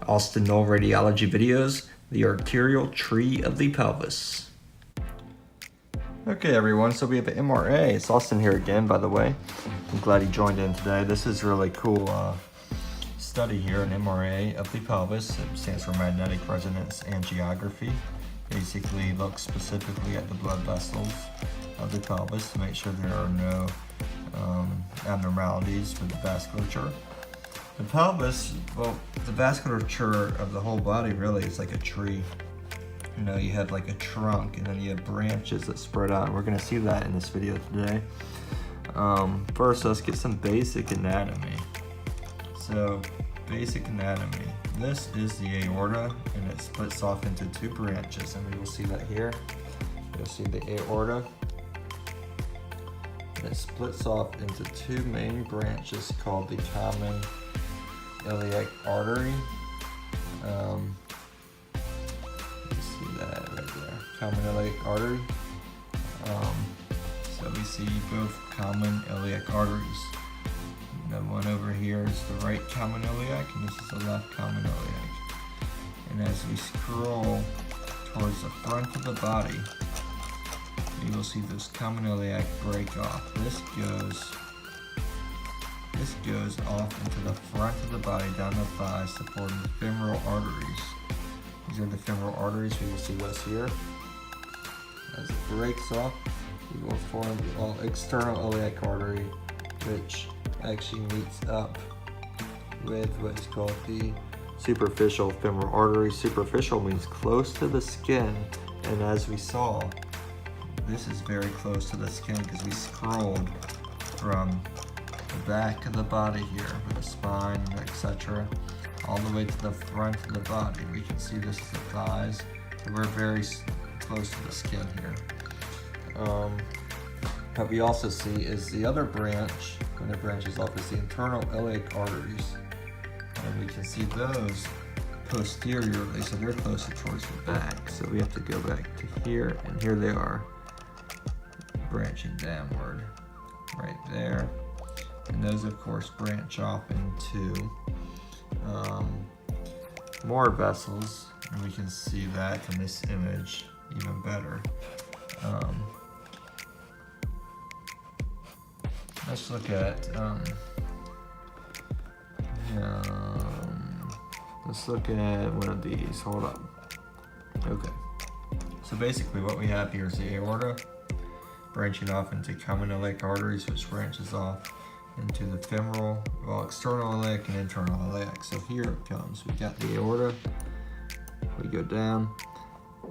Austin Noel Radiology videos, the arterial tree of the pelvis. Okay everyone, so we have an MRA. It's Austin here again, by the way. I'm glad you joined in today. This is really cool study here, an MRA of the pelvis. It stands for magnetic resonance angiography. Basically looks specifically at the blood vessels of the pelvis to make sure there are no abnormalities with the vasculature. The pelvis, well, the vasculature of the whole body really is like a tree. You know, you have like a trunk and then you have branches that spread out. We're gonna see that in this video today. First, let's get some basic anatomy. So, basic anatomy. This is the aorta and it splits off into two branches, and we will see that here. You'll see the aorta. And it splits off into two main branches called the common iliac artery. You see that right there, common iliac artery. So we see both common iliac arteries. The one over here is the right common iliac, and this is the left common iliac. And as we scroll towards the front of the body, you will see this common iliac break off. This goes off into the front of the body, down the thighs, supporting the femoral arteries. These are the femoral arteries. We will see those here. As it breaks off, we will form the external iliac artery, which actually meets up with what is called the superficial femoral artery. Superficial means close to the skin, and as we saw, this is very close to the skin because we scrolled from the back of the body here with the spine, etc., all the way to the front of the body. We can see this is the thighs, and we're very close to the skin here. What we also see is the other branch, when it branches off, is the internal iliac arteries. And we can see those posteriorly, so they're closer towards the back. So we have to go back to here, and here they are, branching downward, right there. And those, of course, branch off into more vessels, and we can see that in this image even better. Let's look at one of these. Hold up. Okay. So basically, what we have here is the aorta branching off into common iliac arteries, which branches off into the femoral, well, external iliac and internal iliac. So here it comes. We got the aorta. We go down.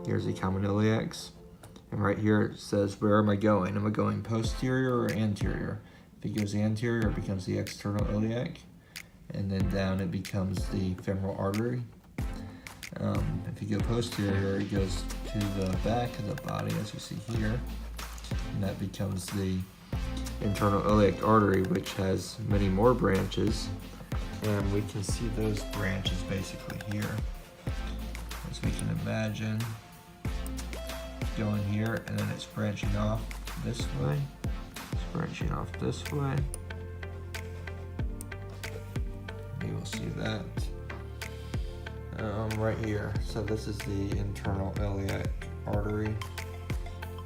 Here's the common iliacs. And right here it says, where am I going? Am I going posterior or anterior? If it goes anterior, it becomes the external iliac. And then down it becomes the femoral artery. If you go posterior, it goes to the back of the body, as you see here. And that becomes the internal iliac artery, which has many more branches. And we can see those branches basically here. As we can imagine, going here, and then it's branching off this way. It's branching off this way. You will see that right here. So this is the internal iliac artery,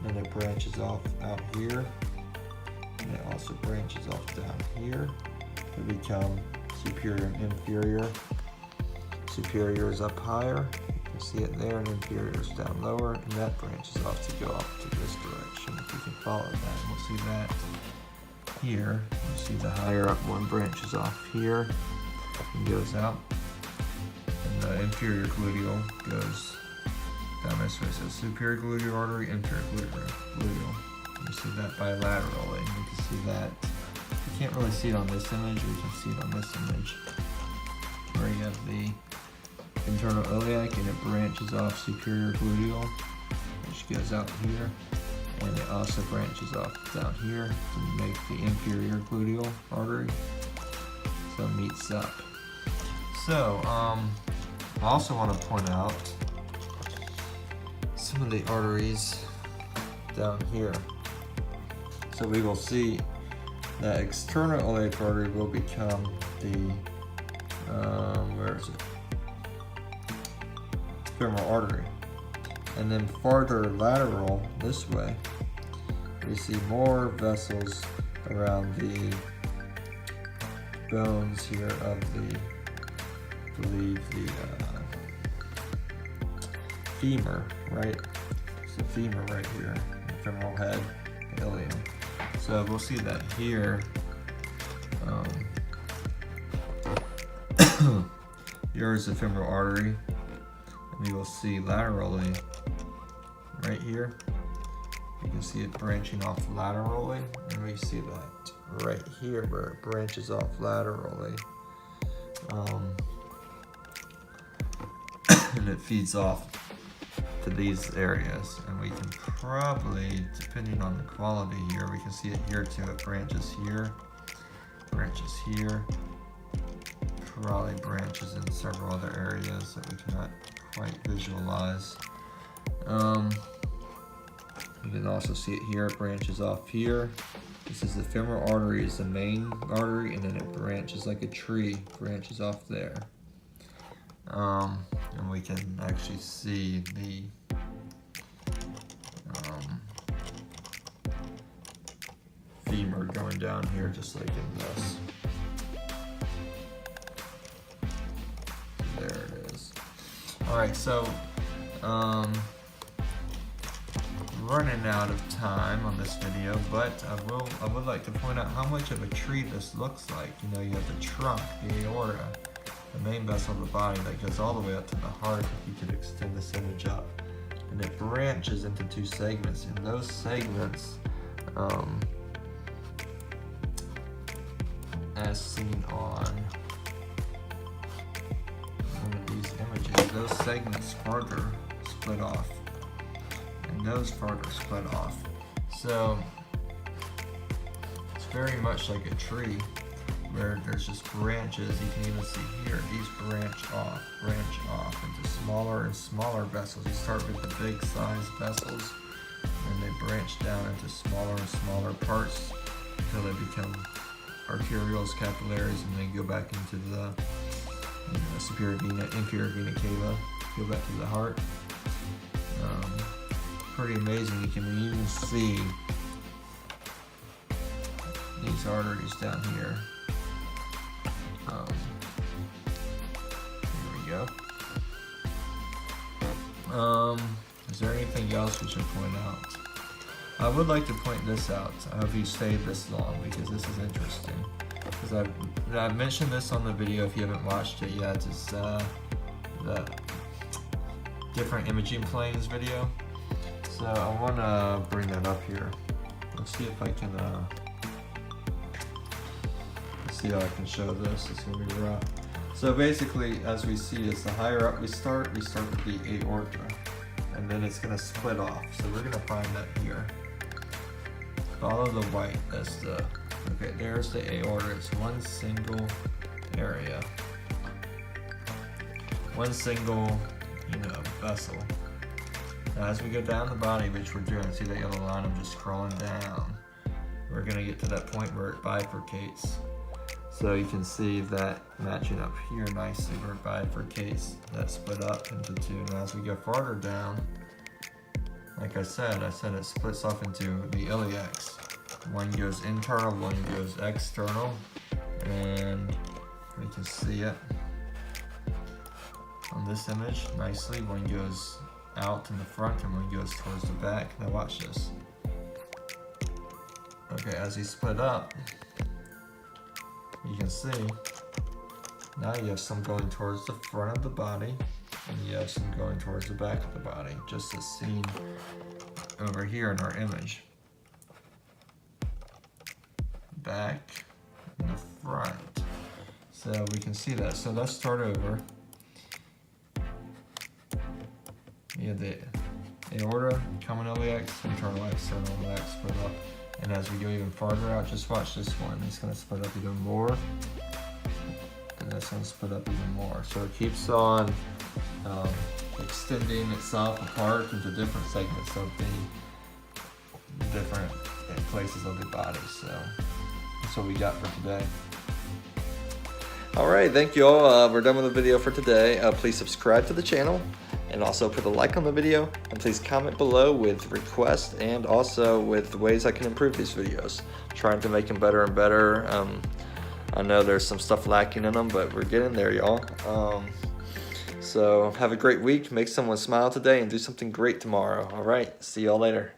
and it branches off out here, and it also branches off down here to become superior and inferior. Superior is up higher, you can see it there, and inferior is down lower, and that branches off to go off to this direction. If you can follow that, and we'll see that here. You see the higher up one branches off here and goes out, and the inferior gluteal goes down this way. So superior gluteal artery, inferior gluteal. You see that bilaterally, and you can see that. You can't really see it on this image, we can see it on this image, where you have the internal iliac and it branches off superior gluteal, which goes out here, and it also branches off down here to make the inferior gluteal artery, so it meets up. So, I also want to point out some of the arteries down here. So we will see that external iliac artery will become the, where is it? femoral artery. And then farther lateral this way, we see more vessels around the bones here of the, I believe, the femur, right? It's the femur right here, the femoral head, the ilium. So we'll see that here. Here is the femoral artery, and you will see laterally right here. You can see it branching off laterally, and we see that right here where it branches off laterally. And it feeds off to these areas, and we can probably, depending on the quality here, we can see it here too. It branches here, probably branches in several other areas that we cannot quite visualize. You can also see it here, it branches off here. This is the femoral artery, is the main artery, and then it branches like a tree, branches off there. And we can actually see the femur going down here, just like in this. There it is. All right, so running out of time on this video, but I would like to point out how much of a tree this looks like. You know, you have the trunk, the aorta, the main vessel of the body that goes all the way up to the heart, if you could extend this image up. And it branches into two segments, and those segments, as seen on one of these images, those segments further split off, and those further split off. So it's very much like a tree where there's just branches. You can even see here, these branch off into smaller and smaller vessels. You start with the big size vessels, and they branch down into smaller and smaller parts until they become arterioles, capillaries, and then go back into the superior vena, inferior vena cava, go back to the heart. Pretty amazing. You can even see these arteries down here. Here we go. Is there anything else we should point out? I would like to point this out. I hope you stayed this long because this is interesting. Because I've mentioned this on the video if you haven't watched it yet. It's the different imaging planes video. So I want to bring that up here. Let's see if I can. Let's see how I can show this. It's gonna be rough. So basically, as we see, is the higher up we start with the aorta, and then it's gonna split off. So we're gonna find that here. Follow the white. That's the, okay, there's the aorta. It's one single area. One single, vessel. Now as we go down the body, which we're doing, see that yellow line, I'm just scrolling down. We're gonna get to that point where it bifurcates. So you can see that matching up here nicely where it bifurcates, that split up into two. Now as we go farther down, like I said it splits off into the iliacs. One goes internal, one goes external, and we can see it on this image nicely. One goes out in the front and one goes towards the back. Now watch this. Okay, as he split up, you can see now you have some going towards the front of the body and you have some going towards the back of the body, just as seen over here in our image. Back and the front. So we can see that. So let's start over. You have the aorta, common iliacs, internal, external iliacs split up. And as we go even farther out, just watch this one. It's going to split up even more. And this one split up even more. So it keeps on extending itself apart into different segments of the different places of the body. So that's what we got for today. All right, thank you all. We're done with the video for today. Please subscribe to the channel and also put a like on the video, and please comment below with requests and also with ways I can improve these videos. Trying to make them better and better. I know there's some stuff lacking in them, but we're getting there, y'all. So have a great week, make someone smile today, and do something great tomorrow. All right, see y'all later.